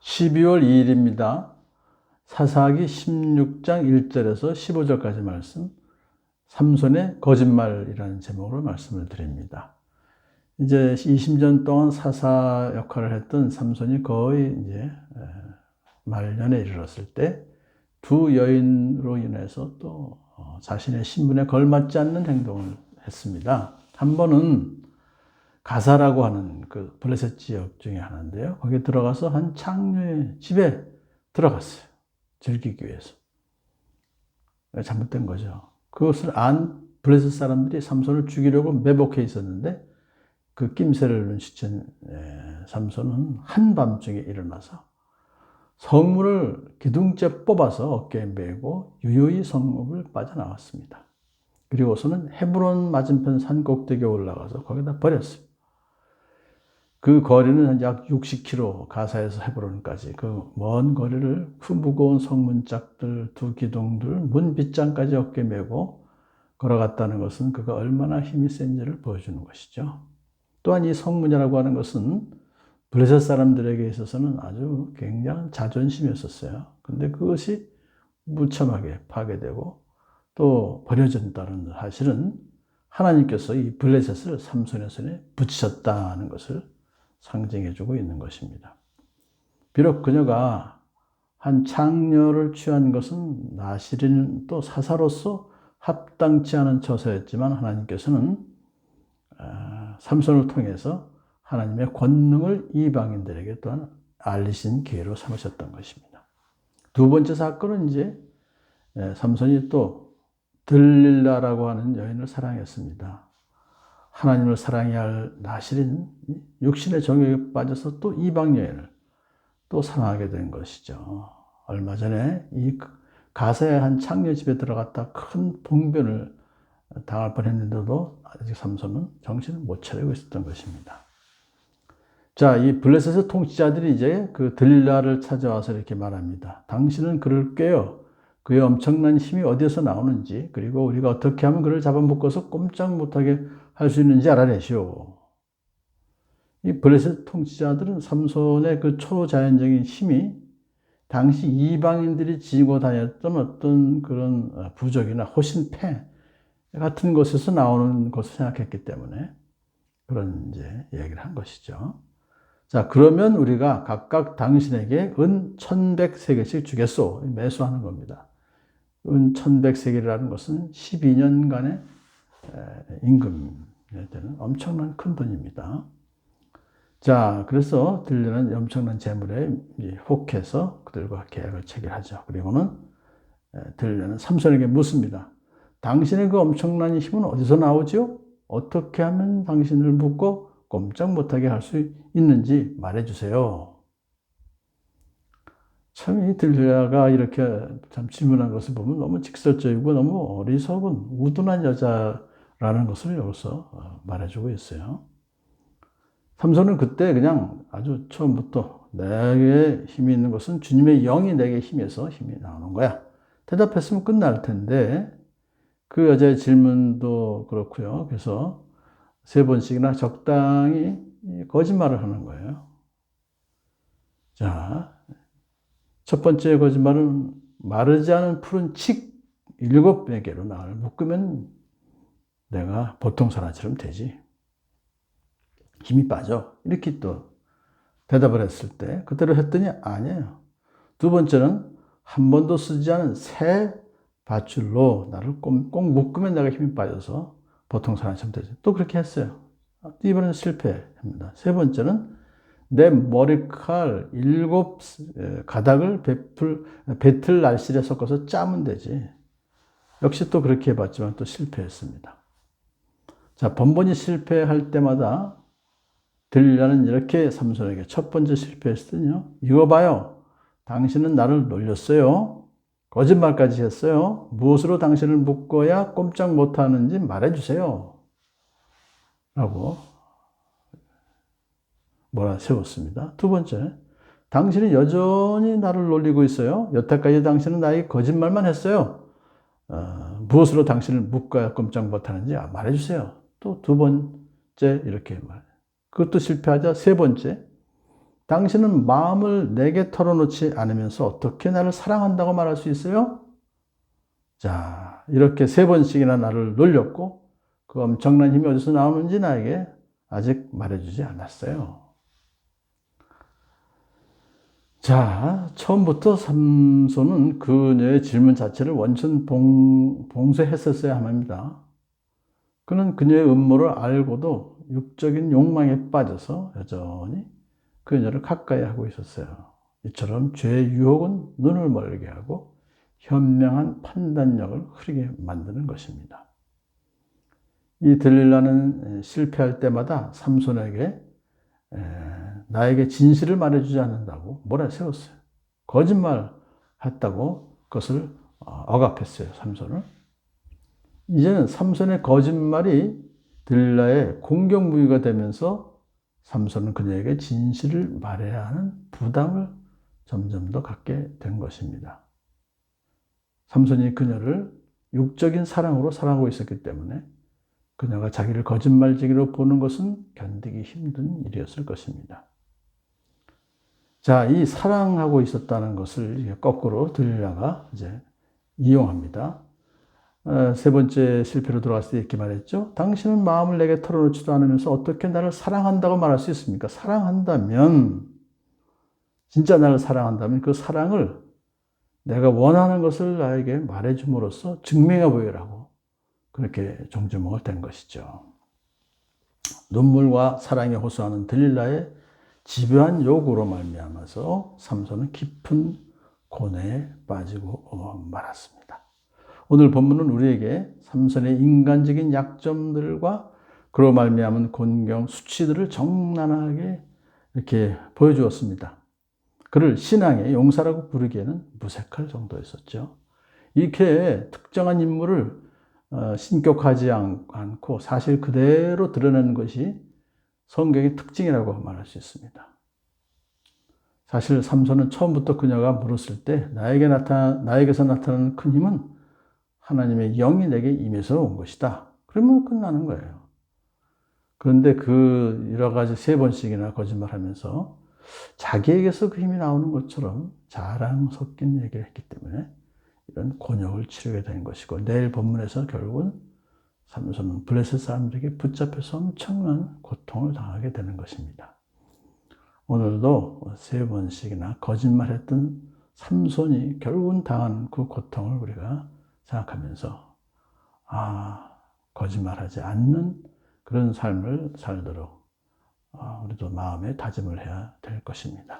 12월 2일입니다. 사사기 16장 1절에서 15절까지 말씀, 삼손의 거짓말이라는 제목으로 말씀을 드립니다. 이제 20년 동안 사사 역할을 했던 삼손이 거의 이제 말년에 이르렀을 때 두 여인으로 인해서 또 자신의 신분에 걸맞지 않는 행동을 했습니다. 한 번은 가사라고 하는 그 블레셋 지역 중에 하나인데요. 거기에 들어가서 한 창녀의 집에 들어갔어요. 즐기기 위해서. 잘못된 거죠. 그것을 안 블레셋 사람들이 삼손을 죽이려고 매복해 있었는데 그 낌새를 눈치챈 삼손은 한밤중에 일어나서 성문을 기둥째 뽑아서 어깨에 메고 유유히 성읍을 빠져나왔습니다. 그리고서는 헤브론 맞은편 산 꼭대기에 올라가서 거기다 버렸어요. 그 거리는 약 60km, 가사에서 헤브론까지 그 먼 거리를 그 무거운 성문짝들, 두 기둥들, 문 빗장까지 어깨에 메고 걸어갔다는 것은 그가 얼마나 힘이 센지를 보여주는 것이죠. 또한 이 성문이라고 하는 것은 블레셋 사람들에게 있어서는 아주 굉장한 자존심이었어요. 근데 그것이 무참하게 파괴되고 또 버려진다는 사실은 하나님께서 이 블레셋을 삼손의 손에 붙이셨다는 것을 상징해주고 있는 것입니다. 비록 그녀가 한 창녀를 취한 것은 나실인 또 사사로서 합당치 않은 처사였지만 하나님께서는 삼손을 통해서 하나님의 권능을 이방인들에게 또한 알리신 기회로 삼으셨던 것입니다. 두 번째 사건은 이제 삼손이 또 들릴라라고 하는 여인을 사랑했습니다. 하나님을 사랑해야 할 나실인 육신의 정욕에 빠져서 또 이방 여인을 또 사랑하게 된 것이죠. 얼마 전에 이 가사의 한 창녀 집에 들어갔다 큰 봉변을 당할 뻔했는데도 아직 삼손은 정신을 못 차리고 있었던 것입니다. 자, 이 블레셋의 통치자들이 이제 그 들릴라를 찾아와서 이렇게 말합니다. 당신은 그를 꿰어 그의 엄청난 힘이 어디에서 나오는지, 그리고 우리가 어떻게 하면 그를 잡아먹어서 꼼짝 못하게 할 수 있는지 알아내시오. 이 블레셋 통치자들은 삼손의 그 초자연적인 힘이 당시 이방인들이 지니고 다녔던 어떤 그런 부적이나 호신패 같은 곳에서 나오는 것을 생각했기 때문에 그런 이제 얘기를 한 것이죠. 자, 그러면 우리가 각각 당신에게 은 1100세겔씩 주겠소. 매수하는 겁니다. 은 1100세겔이라는 것은 12년간의 임금이 되는 엄청난 큰 돈입니다. 자, 그래서 들리는 엄청난 재물에 혹해서 그들과 계약을 체결하죠. 그리고는 들리는 삼손에게 묻습니다. 당신의 그 엄청난 힘은 어디서 나오죠? 어떻게 하면 당신을 묶고 꼼짝 못하게 할 수 있는지 말해주세요. 참 이 들릴라가 이렇게 참 질문한 것을 보면 너무 직설적이고 너무 어리석은 우둔한 여자라는 것을 여기서 말해주고 있어요. 삼손은 그때 그냥 아주 처음부터 내게 힘이 있는 것은 주님의 영이 내게 힘에서 힘이 나오는 거야. 대답했으면 끝날 텐데 그 여자의 질문도 그렇고요. 그래서 3번씩이나 적당히 거짓말을 하는 거예요. 자, 첫 번째 거짓말은 마르지 않은 푸른 칡 7개로 나를 묶으면 내가 보통 사람처럼 되지. 힘이 빠져. 이렇게 또 대답을 했을 때 그대로 했더니 아니에요. 두 번째는 한 번도 쓰지 않은 새 밧줄로 나를 꼭 묶으면 내가 힘이 빠져서 보통 사람처럼 되지. 또 그렇게 했어요. 이번에는 실패합니다. 세 번째는 내 머리칼 7가닥을 배틀 날실에 섞어서 짜면 되지. 역시 또 그렇게 해봤지만 또 실패했습니다. 자, 번번이 실패할 때마다 들릴라는 이렇게 삼손에게 첫 번째 실패했으니요. 이거 봐요. 당신은 나를 놀렸어요. 거짓말까지 했어요. 무엇으로 당신을 묶어야 꼼짝 못하는지 말해주세요. 라고 몰아세웠습니다. 두 번째, 당신이 여전히 나를 놀리고 있어요. 여태까지 당신은 나에게 거짓말만 했어요. 무엇으로 당신을 묶어야 꼼짝 못하는지 말해주세요. 또 두 번째 이렇게 그것도 실패하자 세 번째, 당신은 마음을 내게 털어놓지 않으면서 어떻게 나를 사랑한다고 말할 수 있어요? 자, 이렇게 3번씩이나 나를 놀렸고 그 엄청난 힘이 어디서 나오는지 나에게 아직 말해주지 않았어요. 자, 처음부터 삼손은 그녀의 질문 자체를 원천 봉쇄했었어야 합니다. 그는 그녀의 음모를 알고도 육적인 욕망에 빠져서 여전히 그녀를 가까이 하고 있었어요. 이처럼 죄의 유혹은 눈을 멀게 하고 현명한 판단력을 흐리게 만드는 것입니다. 이 들릴라는 실패할 때마다 삼손에게 나에게 진실을 말해주지 않는다고 몰아세웠어요. 거짓말 했다고 그것을 억압했어요, 삼손을. 이제는 삼손의 거짓말이 들릴라의 공격무기가 되면서 삼손은 그녀에게 진실을 말해야 하는 부담을 점점 더 갖게 된 것입니다. 삼손이 그녀를 육적인 사랑으로 사랑하고 있었기 때문에 그녀가 자기를 거짓말쟁이로 보는 것은 견디기 힘든 일이었을 것입니다. 자, 이 사랑하고 있었다는 것을 거꾸로 들릴라가 이제 이용합니다. 3번째 실패로 돌아갔을 때 이렇게 말했죠. 당신은 마음을 내게 털어놓지도 않으면서 어떻게 나를 사랑한다고 말할 수 있습니까? 사랑한다면, 진짜 나를 사랑한다면 그 사랑을 내가 원하는 것을 나에게 말해줌으로써 증명해 보이라고 그렇게 종주목을 댄 것이죠. 눈물과 사랑에 호소하는 들릴라의 집요한 요구로 말미암아서 삼손은 깊은 고뇌에 빠지고 말았습니다. 오늘 본문은 우리에게 삼손의 인간적인 약점들과 그로 말미암은 곤경 수치들을 적나라하게 이렇게 보여주었습니다. 그를 신앙의 용사라고 부르기에는 무색할 정도였었죠. 이렇게 특정한 인물을 신격하지 않고 사실 그대로 드러내는 것이 성경의 특징이라고 말할 수 있습니다. 사실 삼손은 처음부터 그녀가 물었을 때 나에게서 나타나는 큰 힘은 하나님의 영이 내게 임해서 온 것이다. 그러면 끝나는 거예요. 그런데 그 여러 가지 3번씩이나 거짓말하면서 자기에게서 그 힘이 나오는 것처럼 자랑 섞인 얘기를 했기 때문에 이런 곤욕을 치르게 된 것이고, 내일 본문에서 결국은 삼손은 블레셋 사람들에게 붙잡혀서 엄청난 고통을 당하게 되는 것입니다. 오늘도 3번씩이나 거짓말했던 삼손이 결국은 당한 그 고통을 우리가 생각하면서 거짓말하지 않는 그런 삶을 살도록 우리도 마음에 다짐을 해야 될 것입니다.